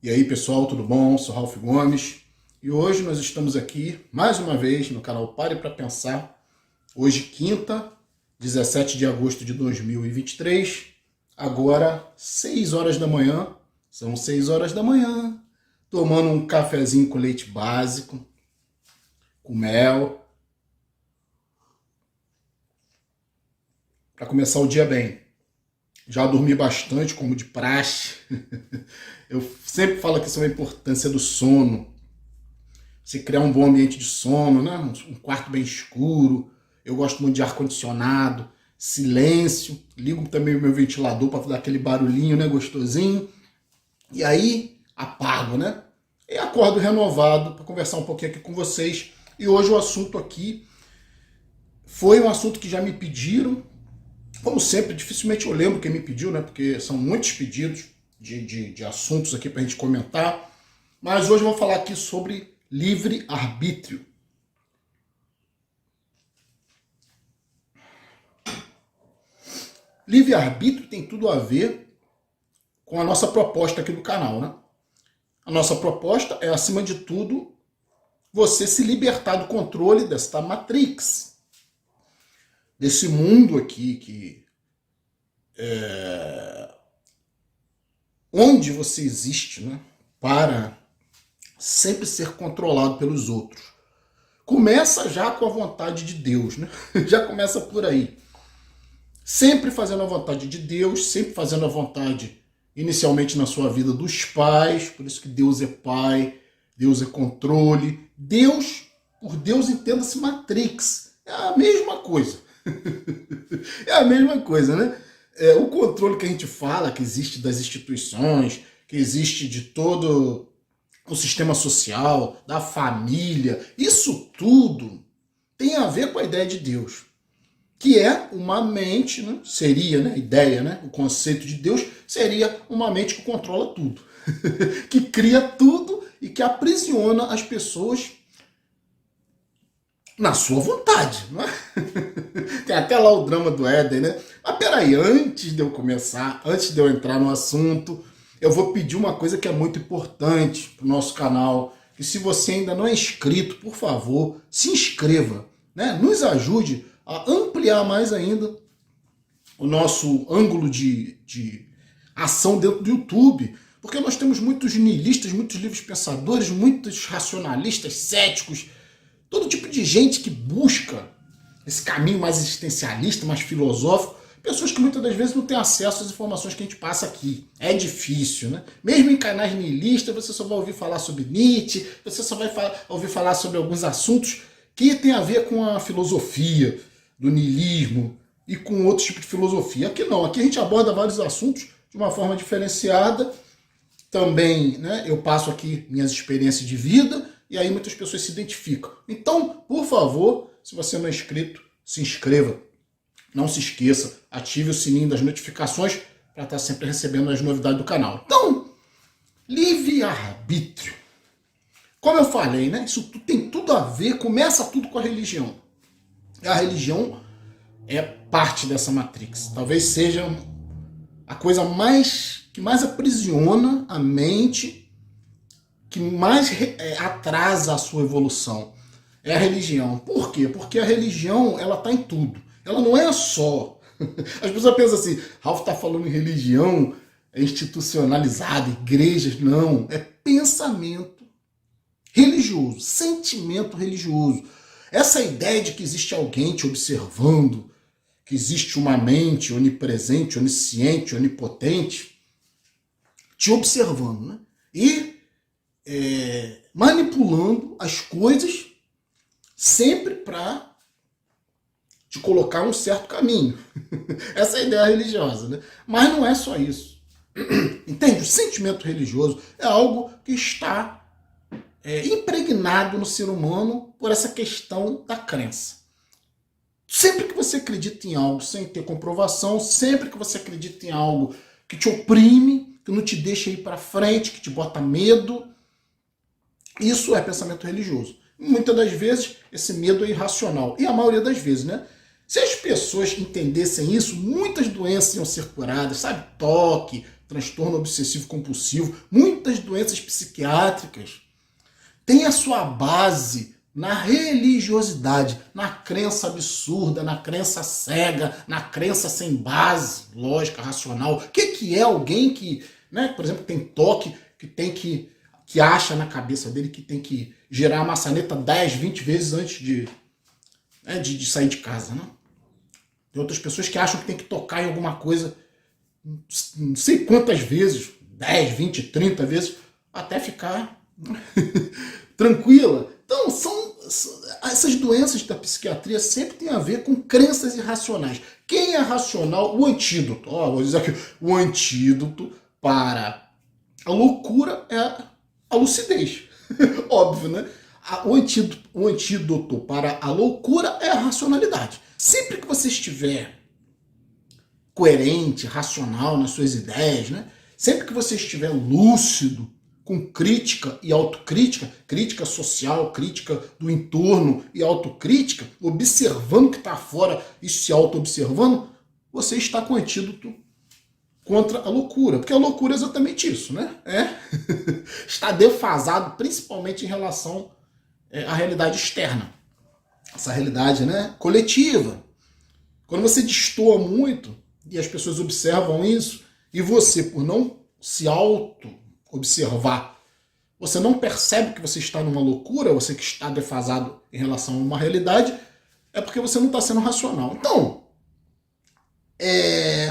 E aí pessoal, tudo bom? Sou Ralph Gomes e hoje nós estamos aqui mais uma vez no canal Pare para Pensar. Hoje quinta, 17 de agosto de 2023, agora 6 horas da manhã, são 6 horas da manhã, tomando um cafezinho com leite básico, com mel, para começar o dia bem. Já dormi bastante, como de praxe. Eu sempre falo aqui sobre a importância do sono. Você criar um bom ambiente de sono, né? Um quarto bem escuro. Eu gosto muito de ar-condicionado, silêncio. Ligo também o meu ventilador para dar aquele barulhinho, né? Gostosinho. E aí, apago, né? E acordo renovado para conversar um pouquinho aqui com vocês. E hoje o assunto aqui foi um assunto que já me pediram. Como sempre, dificilmente eu lembro quem me pediu, né? Porque são muitos pedidos de assuntos aqui para a gente comentar. Mas hoje eu vou falar aqui sobre livre-arbítrio. Livre-arbítrio tem tudo a ver com a nossa proposta aqui do canal, né? A nossa proposta é, acima de tudo, você se libertar do controle desta Matrix. Desse mundo aqui que onde você existe, né, para sempre ser controlado pelos outros. Começa já com a vontade de Deus, né? Já começa por aí. Sempre fazendo a vontade de Deus, sempre fazendo a vontade, inicialmente na sua vida, dos pais, por isso que Deus é pai, Deus é controle. Deus, por Deus, entenda-se Matrix. É a mesma coisa. É a mesma coisa, né? O controle que a gente fala, que existe das instituições, que existe de todo o sistema social, da família, isso tudo tem a ver com a ideia de Deus, que é uma mente, né? Seria, né? A ideia, né? O conceito de Deus seria uma mente que controla tudo, que cria tudo e que aprisiona as pessoas na sua vontade, não é? Tem até lá o drama do Éden, né? Mas peraí, antes de eu começar, antes de eu entrar no assunto, eu vou pedir uma coisa que é muito importante para o nosso canal, que se você ainda não é inscrito, por favor, se inscreva, né? Nos ajude a ampliar mais ainda o nosso ângulo de ação dentro do YouTube, porque nós temos muitos niilistas, muitos livres pensadores, muitos racionalistas, céticos, todo tipo de gente que busca esse caminho mais existencialista, mais filosófico, pessoas que muitas das vezes não têm acesso às informações que a gente passa aqui. É difícil, né? Mesmo em canais nihilistas, você só vai ouvir falar sobre Nietzsche, você só vai ouvir falar sobre alguns assuntos que tem a ver com a filosofia do niilismo e com outros tipos de filosofia. Aqui não, aqui a gente aborda vários assuntos de uma forma diferenciada. Também, né, eu passo aqui minhas experiências de vida, e aí muitas pessoas se identificam. Então, por favor, se você não é inscrito, se inscreva. Não se esqueça, ative o sininho das notificações para estar sempre recebendo as novidades do canal. Então, livre-arbítrio. Como eu falei, né, isso tem tudo a ver, começa tudo com a religião. A religião é parte dessa matrix. Talvez seja a coisa que mais aprisiona a mente, que mais atrasa a sua evolução, é a religião. Por quê? Porque a religião, ela está em tudo. Ela não é só... As pessoas pensam assim, Ralph está falando em religião, é institucionalizada, igrejas. Não, é pensamento religioso, sentimento religioso. Essa ideia de que existe alguém te observando, que existe uma mente onipresente, onisciente, onipotente, te observando, né? E manipulando as coisas sempre para te colocar um certo caminho. Essa é a ideia religiosa, né? Mas não é só isso. Entende? O sentimento religioso é algo que está impregnado no ser humano por essa questão da crença. Sempre que você acredita em algo sem ter comprovação, sempre que você acredita em algo que te oprime, que não te deixa ir para frente, que te bota medo, isso é pensamento religioso. Muitas das vezes, esse medo é irracional. E a maioria das vezes, né? Se as pessoas entendessem isso, muitas doenças iam ser curadas, sabe? Toque, transtorno obsessivo compulsivo, muitas doenças psiquiátricas têm a sua base na religiosidade, na crença absurda, na crença cega, na crença sem base lógica, racional. O que é alguém que, né, por exemplo, tem toque, que acha na cabeça dele que tem que girar a maçaneta 10, 20 vezes antes de sair de casa, né? Tem outras pessoas que acham que tem que tocar em alguma coisa não sei quantas vezes, 10, 20, 30 vezes, até ficar tranquila. Então, essas doenças da psiquiatria sempre têm a ver com crenças irracionais. Quem é racional? O antídoto. Vou dizer aqui, o antídoto para a loucura é a lucidez. Óbvio, né? O antídoto para a loucura é a racionalidade. Sempre que você estiver coerente, racional nas suas ideias, né? Sempre que você estiver lúcido, com crítica e autocrítica, crítica social, crítica do entorno e autocrítica, observando o que está fora e se auto-observando, você está com o antídoto contra a loucura. Porque a loucura é exatamente isso, né? Está defasado principalmente em relação à realidade externa. Essa realidade, né, coletiva. Quando você destoa muito, e as pessoas observam isso, e você, por não se auto-observar, você não percebe que você está numa loucura, você que está defasado em relação a uma realidade, é porque você não está sendo racional. Então,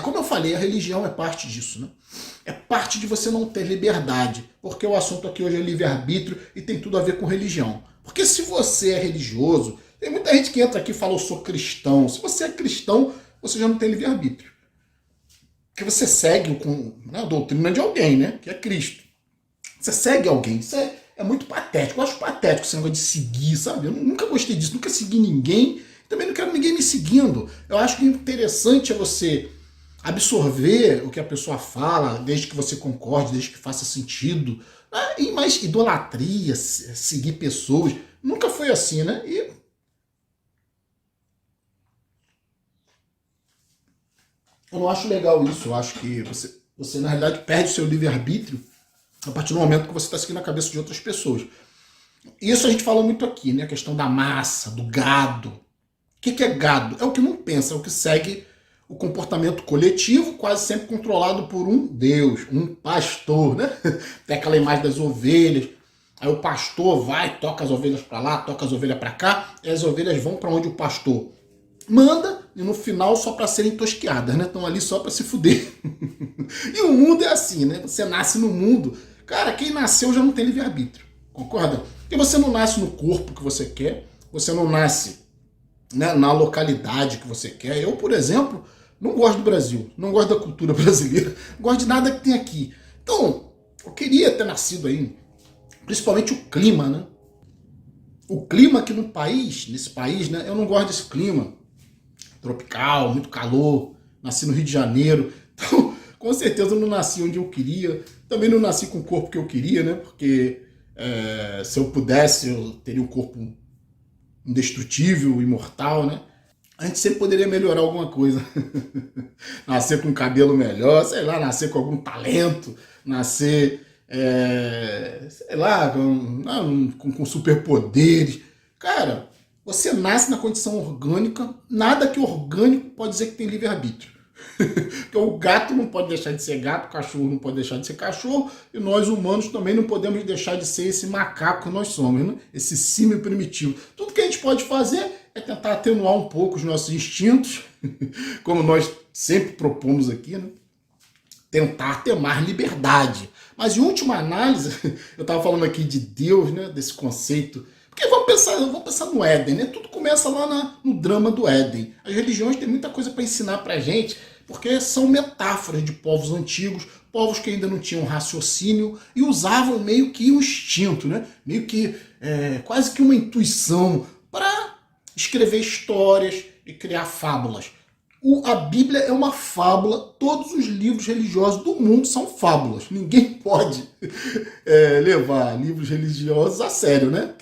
como eu falei, a religião é parte disso, né? É parte de você não ter liberdade, porque o assunto aqui hoje é livre-arbítrio e tem tudo a ver com religião. Porque se você é religioso, tem muita gente que entra aqui e fala, eu sou cristão. Se você é cristão, você já não tem livre-arbítrio. Porque você segue a doutrina de alguém, né? Que é Cristo. Você segue alguém. Isso é muito patético. Eu acho patético esse negócio de seguir, sabe? Eu nunca gostei disso. Nunca segui ninguém. Também não quero ninguém me seguindo. Eu acho que o interessante é você absorver o que a pessoa fala, desde que você concorde, desde que faça sentido. E mais idolatria, seguir pessoas. Nunca foi assim, né? Eu não acho legal isso. Eu acho que você na realidade, perde o seu livre-arbítrio a partir do momento que você está seguindo a cabeça de outras pessoas. Isso a gente fala muito aqui, né? A questão da massa, do gado. O que é gado? É o que não pensa, é o que segue o comportamento coletivo, quase sempre controlado por um Deus, um pastor, né? Tem aquela imagem das ovelhas. Aí o pastor vai, toca as ovelhas para lá, toca as ovelhas para cá, e as ovelhas vão para onde o pastor manda, e no final só para serem tosqueadas, né? Estão ali só para se fuder. E o mundo é assim, né? Você nasce no mundo. Cara, quem nasceu já não tem livre-arbítrio, concorda? Porque você não nasce no corpo que você quer, você não nasce, né, na localidade que você quer. Eu, por exemplo, não gosto do Brasil, não gosto da cultura brasileira, não gosto de nada que tem aqui. Então, eu queria ter nascido aí, principalmente o clima, né? O clima aqui nesse país, né? Eu não gosto desse clima tropical, muito calor. Nasci no Rio de Janeiro, então com certeza eu não nasci onde eu queria. Também não nasci com o corpo que eu queria, né? Porque se eu pudesse, eu teria um corpo indestrutível, imortal, né? A gente sempre poderia melhorar alguma coisa. Nascer com cabelo melhor, sei lá, nascer com algum talento, nascer, sei lá, com superpoderes. Cara, você nasce na condição orgânica, nada que orgânico pode dizer que tem livre-arbítrio. Porque o gato não pode deixar de ser gato, o cachorro não pode deixar de ser cachorro, e nós humanos também não podemos deixar de ser esse macaco que nós somos, né? Esse símio primitivo. Tudo que a gente pode fazer é tentar atenuar um pouco os nossos instintos, como nós sempre propomos aqui, né? Tentar ter mais liberdade. Mas em última análise, eu estava falando aqui de Deus, né? Desse conceito. Porque vamos pensar no Éden, né? Tudo começa lá no drama do Éden. As religiões têm muita coisa para ensinar para a gente, porque são metáforas de povos antigos, povos que ainda não tinham raciocínio e usavam meio que um instinto, né? Meio que quase que uma intuição para escrever histórias e criar fábulas. A Bíblia é uma fábula, todos os livros religiosos do mundo são fábulas. Ninguém pode levar livros religiosos a sério, né?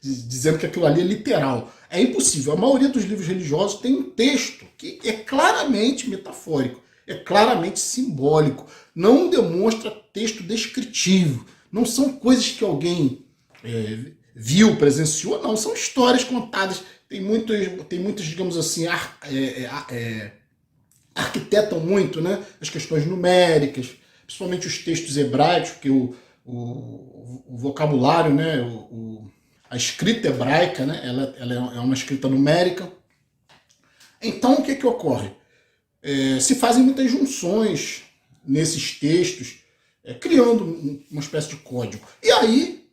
Dizendo que aquilo ali é literal. É impossível. A maioria dos livros religiosos tem um texto que é claramente metafórico, é claramente simbólico. não demonstra texto descritivo. Não são coisas que alguém viu, presenciou, não. São histórias contadas. Tem muitos digamos assim, arquitetam muito, né, as questões numéricas, principalmente os textos hebraicos, porque o vocabulário, né, a escrita hebraica, né, ela é uma escrita numérica. Então, o que ocorre? Se fazem muitas junções nesses textos, criando uma espécie de código. E aí,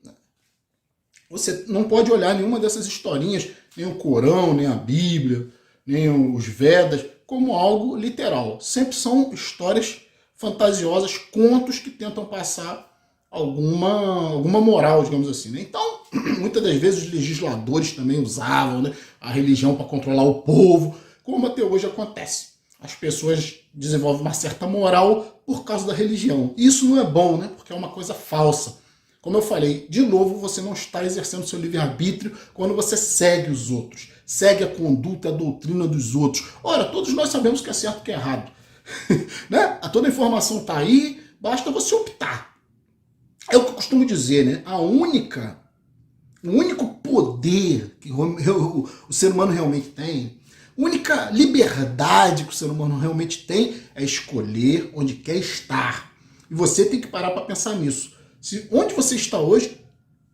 você não pode olhar nenhuma dessas historinhas, nem o Corão, nem a Bíblia, nem os Vedas, como algo literal. Sempre são histórias fantasiosas, contos que tentam passar alguma moral, digamos assim. Né? Então, muitas das vezes os legisladores também usavam, né, a religião para controlar o povo, como até hoje acontece. As pessoas desenvolvem uma certa moral por causa da religião. Isso não é bom, né? Porque é uma coisa falsa. Como eu falei, de novo, você não está exercendo seu livre-arbítrio quando você segue os outros, segue a conduta, a doutrina dos outros. Ora, todos nós sabemos o que é certo e o que é errado. Né? Toda a informação está aí, basta você optar. É o que eu costumo dizer, né? O único poder que o ser humano realmente tem, a única liberdade que o ser humano realmente tem é escolher onde quer estar. E você tem que parar para pensar nisso. Onde você está hoje,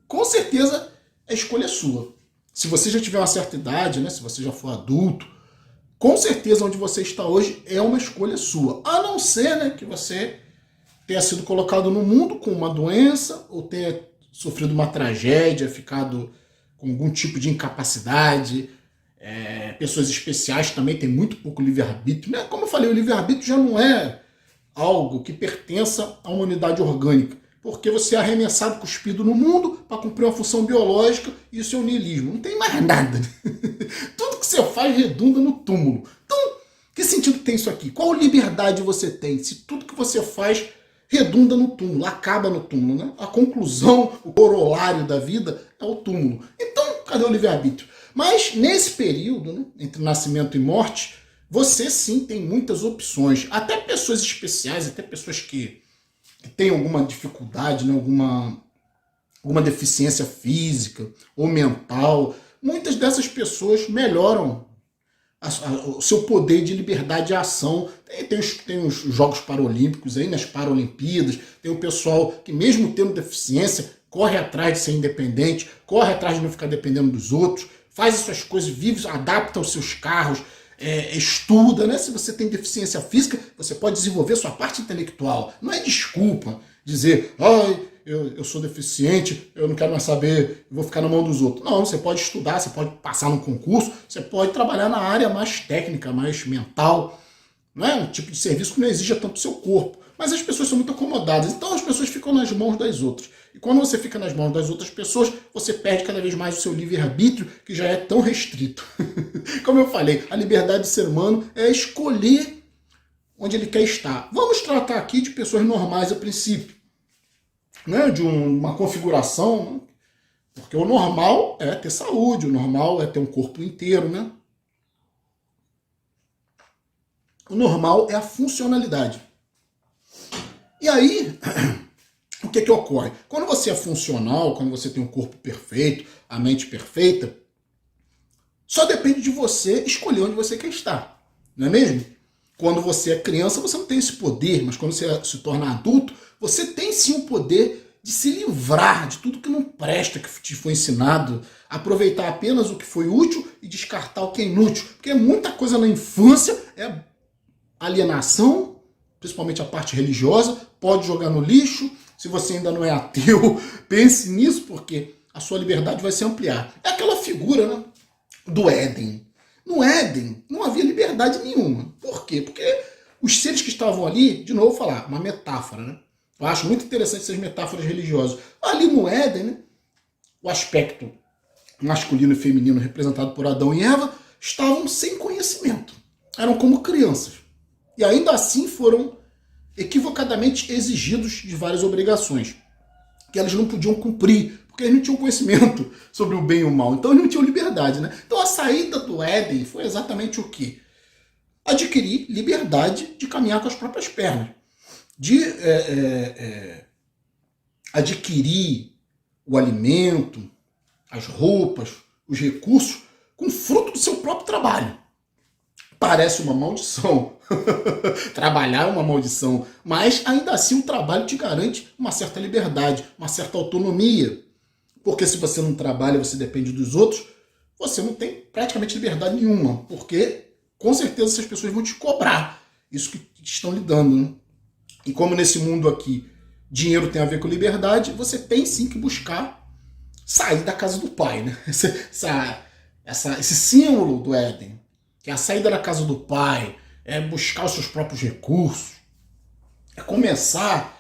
com certeza a escolha é sua. Se você já tiver uma certa idade, né, se você já for adulto, com certeza onde você está hoje é uma escolha sua. A não ser, né, que você tenha sido colocado no mundo com uma doença, ou tenha sofrido uma tragédia, ficado com algum tipo de incapacidade. Pessoas especiais também têm muito pouco livre-arbítrio. Né? Como eu falei, o livre-arbítrio já não é algo que pertença a uma unidade orgânica. Porque você é arremessado, cuspido no mundo para cumprir uma função biológica, e isso é o niilismo. Não tem mais nada. Tudo que você faz redunda no túmulo. Então, que sentido tem isso aqui? Qual liberdade você tem se tudo que você faz redunda no túmulo, acaba no túmulo, né? A conclusão, o corolário da vida é o túmulo. Então, cadê o livre-arbítrio? Mas nesse período, né, entre nascimento e morte, você sim tem muitas opções. Até pessoas especiais, até pessoas que têm alguma dificuldade, né, alguma deficiência física ou mental, muitas dessas pessoas melhoram o seu poder de liberdade de ação. Tem os Jogos Paralímpicos aí, nas Paralimpíadas, tem o pessoal que mesmo tendo deficiência, corre atrás de ser independente, corre atrás de não ficar dependendo dos outros, faz as suas coisas, vive, adapta os seus carros, estuda, né? Se você tem deficiência física, você pode desenvolver sua parte intelectual. Não é desculpa dizer, eu sou deficiente, eu não quero mais saber, eu vou ficar na mão dos outros. Não, você pode estudar, você pode passar num concurso, você pode trabalhar na área mais técnica, mais mental. Não é um tipo de serviço que não exija tanto o seu corpo. Mas as pessoas são muito acomodadas, então as pessoas ficam nas mãos das outras. E quando você fica nas mãos das outras pessoas, você perde cada vez mais o seu livre-arbítrio, que já é tão restrito. Como eu falei, a liberdade do ser humano é escolher onde ele quer estar. Vamos tratar aqui de pessoas normais a princípio, né? De uma configuração, né? Porque o normal é ter saúde, o normal é ter um corpo inteiro, né? O normal é a funcionalidade. E aí, o que ocorre? Quando você é funcional, quando você tem um corpo perfeito, a mente perfeita, só depende de você escolher onde você quer estar, não é mesmo? Quando você é criança, você não tem esse poder, mas quando você se torna adulto, você tem sim o poder de se livrar de tudo que não presta, que te foi ensinado, aproveitar apenas o que foi útil e descartar o que é inútil. Porque muita coisa na infância é alienação, principalmente a parte religiosa, pode jogar no lixo. Se você ainda não é ateu, pense nisso, porque a sua liberdade vai se ampliar. É aquela figura, né, do Éden. No Éden não havia liberdade nenhuma. Por quê? Porque os seres que estavam ali, de novo falar, uma metáfora, né? Eu acho muito interessante essas metáforas religiosas. Ali no Éden, né, o aspecto masculino e feminino representado por Adão e Eva estavam sem conhecimento. Eram como crianças. E ainda assim foram equivocadamente exigidos de várias obrigações que eles não podiam cumprir, porque eles não tinham conhecimento sobre o bem e o mal. Então eles não tinham liberdade, né? Então a saída do Éden foi exatamente o quê? Adquirir liberdade de caminhar com as próprias pernas. de adquirir o alimento, as roupas, os recursos, com fruto do seu próprio trabalho. Parece uma maldição. Trabalhar é uma maldição, mas ainda assim o trabalho te garante uma certa liberdade, uma certa autonomia. Porque se você não trabalha, você depende dos outros, você não tem praticamente liberdade nenhuma, porque com certeza essas pessoas vão te cobrar isso que estão lhe dando, né? E como nesse mundo aqui dinheiro tem a ver com liberdade, você tem sim que buscar sair da casa do pai, né? Esse símbolo do Éden, que é a saída da casa do pai, é buscar os seus próprios recursos, é começar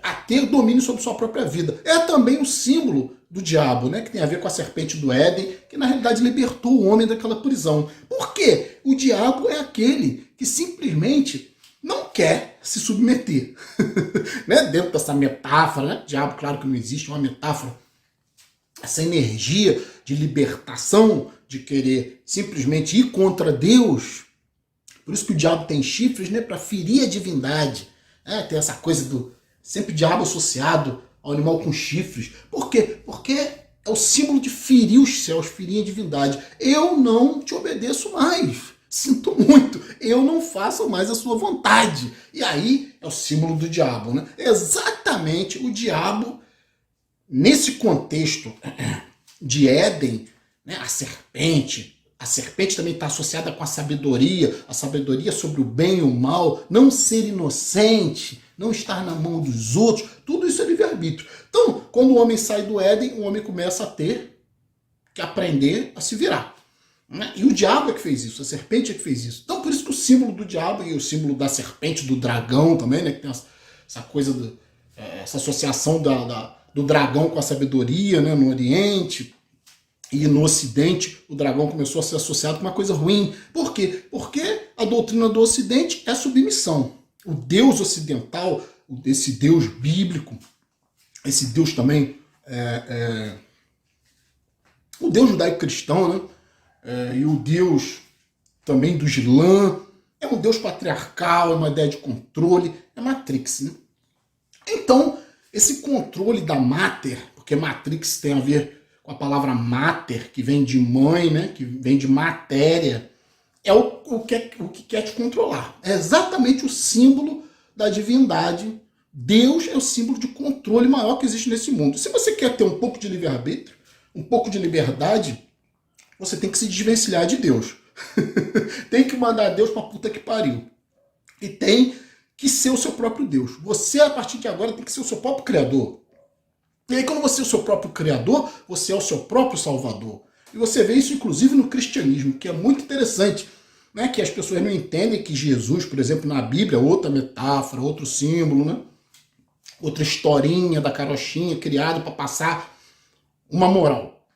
a ter domínio sobre sua própria vida. É também um símbolo do diabo, né? Que tem a ver com a serpente do Éden, que na realidade libertou o homem daquela prisão. Por quê? O diabo é aquele que simplesmente não quer se submeter. Né? Dentro dessa metáfora, né? Diabo, claro que não existe, é uma metáfora. Essa energia de libertação, de querer simplesmente ir contra Deus. Por isso que o diabo tem chifres, né? Para ferir a divindade. Tem essa coisa do sempre diabo associado ao animal com chifres. Por quê? Porque é o símbolo de ferir os céus, ferir a divindade. Eu não te obedeço mais. Sinto muito. Eu não faço mais a sua vontade. E aí é o símbolo do diabo, né? Exatamente o diabo, nesse contexto de Éden, né? A serpente também está associada com a sabedoria sobre o bem e o mal, não ser inocente, não estar na mão dos outros, tudo isso é livre-arbítrio. Então, quando o homem sai do Éden, o homem começa a ter que aprender a se virar. Né? E o diabo é que fez isso, a serpente é que fez isso. Então, por isso que o símbolo do diabo e o símbolo da serpente, do dragão também, né? Que tem essa coisa, essa associação do dragão com a sabedoria, né? No Oriente. E no Ocidente, o dragão começou a ser associado com uma coisa ruim. Por quê? Porque a doutrina do Ocidente é submissão. O Deus ocidental, esse Deus bíblico, esse Deus também, o Deus judaico-cristão, né? E o Deus também do Islã, é um Deus patriarcal, é uma ideia de controle, é Matrix, né? Então, esse controle da Mater, porque Matrix tem a ver com a palavra mater, que vem de mãe, né, que vem de matéria, é o que quer te controlar. É exatamente o símbolo da divindade. Deus é o símbolo de controle maior que existe nesse mundo. Se você quer ter um pouco de livre-arbítrio, um pouco de liberdade, você tem que se desvencilhar de Deus. Tem que mandar Deus pra puta que pariu. E tem que ser o seu próprio Deus. Você, a partir de agora, tem que ser o seu próprio criador. E aí, quando você é o seu próprio criador, você é o seu próprio salvador. E você vê isso, inclusive, no cristianismo, que é muito interessante, né? Que as pessoas não entendem que Jesus, por exemplo, na Bíblia, outra metáfora, outro símbolo, né? Outra historinha da carochinha criada para passar uma moral.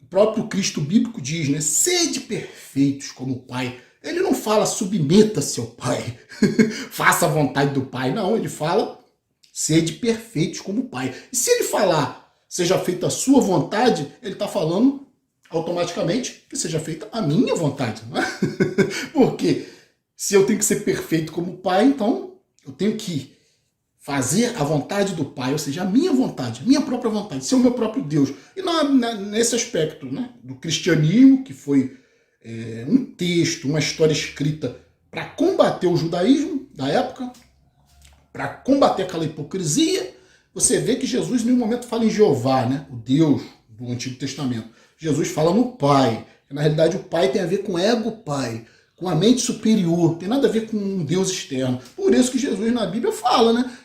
O próprio Cristo bíblico diz, né? Sede perfeitos como o Pai. Ele não fala submeta-se ao Pai, faça a vontade do Pai. Não, ele fala sede perfeitos como o Pai. E se ele falar, seja feita a sua vontade, ele está falando automaticamente que seja feita a minha vontade. Não é? Porque se eu tenho que ser perfeito como o Pai, então eu tenho que fazer a vontade do Pai, ou seja, a minha vontade, a minha própria vontade, ser o meu próprio Deus. E nesse aspecto, né, do cristianismo, que foi um texto, uma história escrita para combater o judaísmo da época, para combater aquela hipocrisia, você vê que Jesus em nenhum momento fala em Jeová, né? O Deus do Antigo Testamento. Jesus fala no Pai. Na realidade, o Pai tem a ver com ego Pai, com a mente superior, tem nada a ver com um Deus externo. Por isso que Jesus na Bíblia fala, né?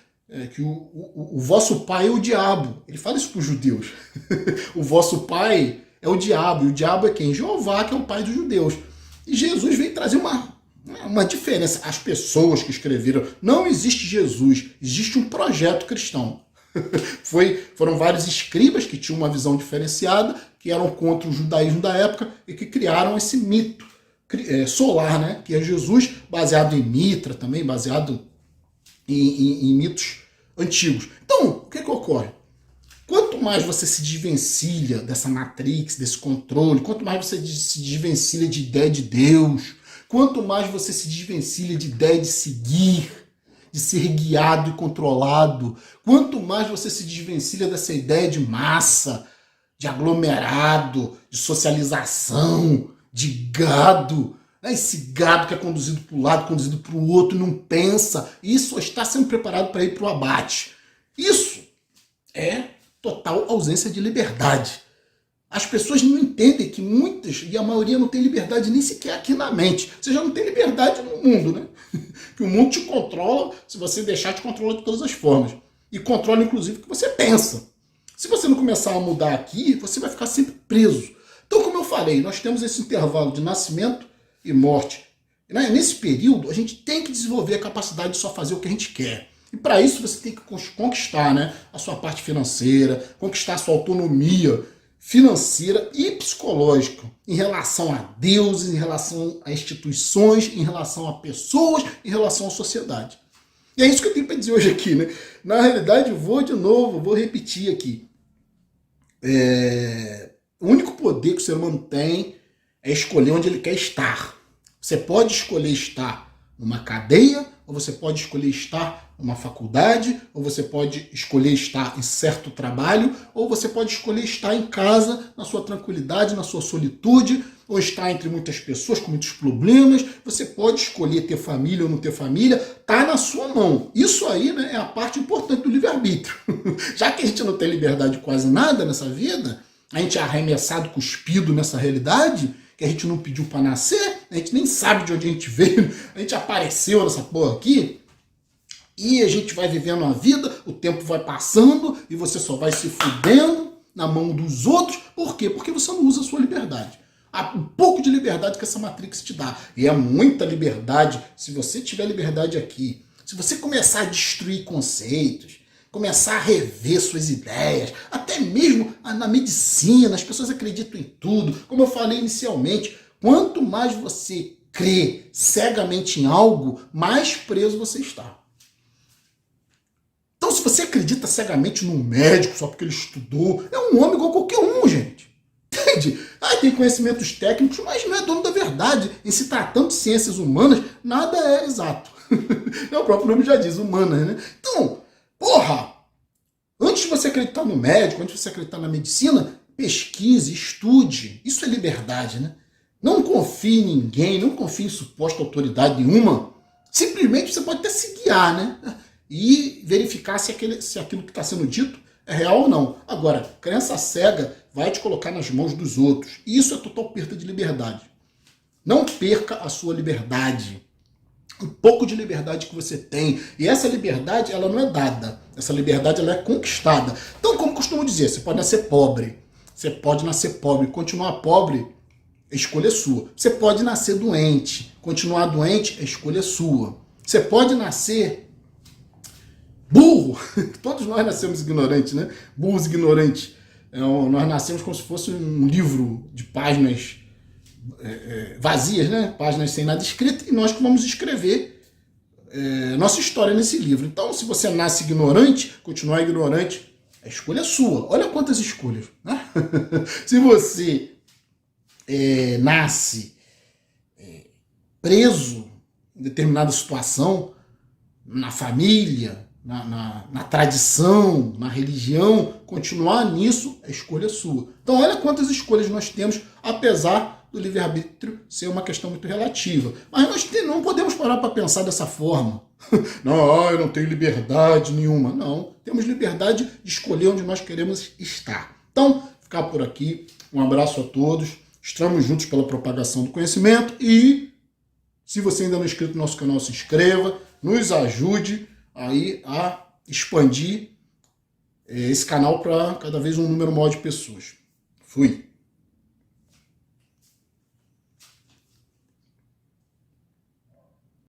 Que o vosso pai é o diabo. Ele fala isso para os judeus. O vosso pai é o diabo. E o diabo é quem? Jeová, que é o pai dos judeus. E Jesus veio trazer uma diferença. As pessoas que escreveram, não existe Jesus, existe um projeto cristão. Foram vários escribas que tinham uma visão diferenciada, que eram contra o judaísmo da época e que criaram esse mito solar, né? Que é Jesus, baseado em Mitra também, baseado em mitos antigos. Então, o que ocorre? Quanto mais você se desvencilha dessa matrix, desse controle, quanto mais você se desvencilha de ideia de Deus, quanto mais você se desvencilha de ideia de seguir, de ser guiado e controlado. Quanto mais você se desvencilha dessa ideia de massa, de aglomerado, de socialização, de gado, né? Esse gado que é conduzido para um lado, conduzido para o outro, não pensa, e só está sendo preparado para ir para o abate. Isso é total ausência de liberdade. As pessoas não entendem que muitas, e a maioria não tem liberdade nem sequer aqui na mente. Você já não tem liberdade no mundo, né? Que o mundo te controla, se você deixar, te controla de todas as formas. E controla, inclusive, o que você pensa. Se você não começar a mudar aqui, você vai ficar sempre preso. Então, como eu falei, nós temos esse intervalo de nascimento e morte. Nesse período, a gente tem que desenvolver a capacidade de só fazer o que a gente quer. E para isso, você tem que conquistar, né, a sua parte financeira, conquistar a sua autonomia financeira e psicológica em relação a Deus, em relação a instituições, em relação a pessoas, em relação à sociedade. E é isso que eu tenho para dizer hoje aqui, né? Na realidade, vou repetir aqui. O único poder que o ser humano tem é escolher onde ele quer estar. Você pode escolher estar numa cadeia, ou você pode escolher estar numa faculdade, ou você pode escolher estar em certo trabalho, ou você pode escolher estar em casa, na sua tranquilidade, na sua solitude, ou estar entre muitas pessoas com muitos problemas. Você pode escolher ter família ou não ter família, tá na sua mão. Isso aí, né, é a parte importante do livre-arbítrio. Já que a gente não tem liberdade de quase nada nessa vida, a gente é arremessado, cuspido nessa realidade, que a gente não pediu para nascer, a gente nem sabe de onde a gente veio, a gente apareceu nessa porra aqui, e a gente vai vivendo a vida, o tempo vai passando, e você só vai se fudendo na mão dos outros. Por quê? Porque você não usa a sua liberdade. Há um pouco de liberdade que essa Matrix te dá. E é muita liberdade. Se você tiver liberdade aqui, se você começar a destruir conceitos, começar a rever suas ideias, até mesmo na medicina, as pessoas acreditam em tudo. Como eu falei inicialmente, quanto mais você crê cegamente em algo, mais preso você está. Então, se você acredita cegamente num médico só porque ele estudou, é um homem igual qualquer um, gente. Entende? Tem conhecimentos técnicos, mas não é dono da verdade. Em se tratando de ciências humanas, nada é exato. O próprio nome já diz, humanas, né? Então, porra, antes de você acreditar no médico, antes de você acreditar na medicina, pesquise, estude. Isso é liberdade, né? Não confie em ninguém, não confie em suposta autoridade nenhuma. Simplesmente você pode até se guiar, né? E verificar se aquilo que está sendo dito é real ou não. Agora, crença cega vai te colocar nas mãos dos outros. E isso é total perda de liberdade. Não perca a sua liberdade. Um pouco de liberdade que você tem. E essa liberdade, ela não é dada. Essa liberdade, ela é conquistada. Então, como costumo dizer, você pode nascer pobre. Você pode nascer pobre. Continuar pobre, a escolha é sua. Você pode nascer doente. Continuar doente, a escolha é sua. Você pode nascer burro. Todos nós nascemos ignorantes, né? Burros ignorantes. Nós nascemos como se fosse um livro de páginas vazias, né? Páginas sem nada escrito, e nós que vamos escrever nossa história nesse livro. Então, se você nasce ignorante, continuar ignorante, a escolha é sua. Olha quantas escolhas, né? Se você nasce preso em determinada situação, na família, na tradição, na religião, continuar nisso, a escolha é sua. Então olha quantas escolhas nós temos, apesar do livre-arbítrio ser uma questão muito relativa. Mas nós não podemos parar para pensar dessa forma. Não, eu não tenho liberdade nenhuma. Não, temos liberdade de escolher onde nós queremos estar. Então, ficar por aqui. Um abraço a todos. Estamos juntos pela propagação do conhecimento e se você ainda não é inscrito no nosso canal, se inscreva, nos ajude aí a expandir esse canal para cada vez um número maior de pessoas. Fui!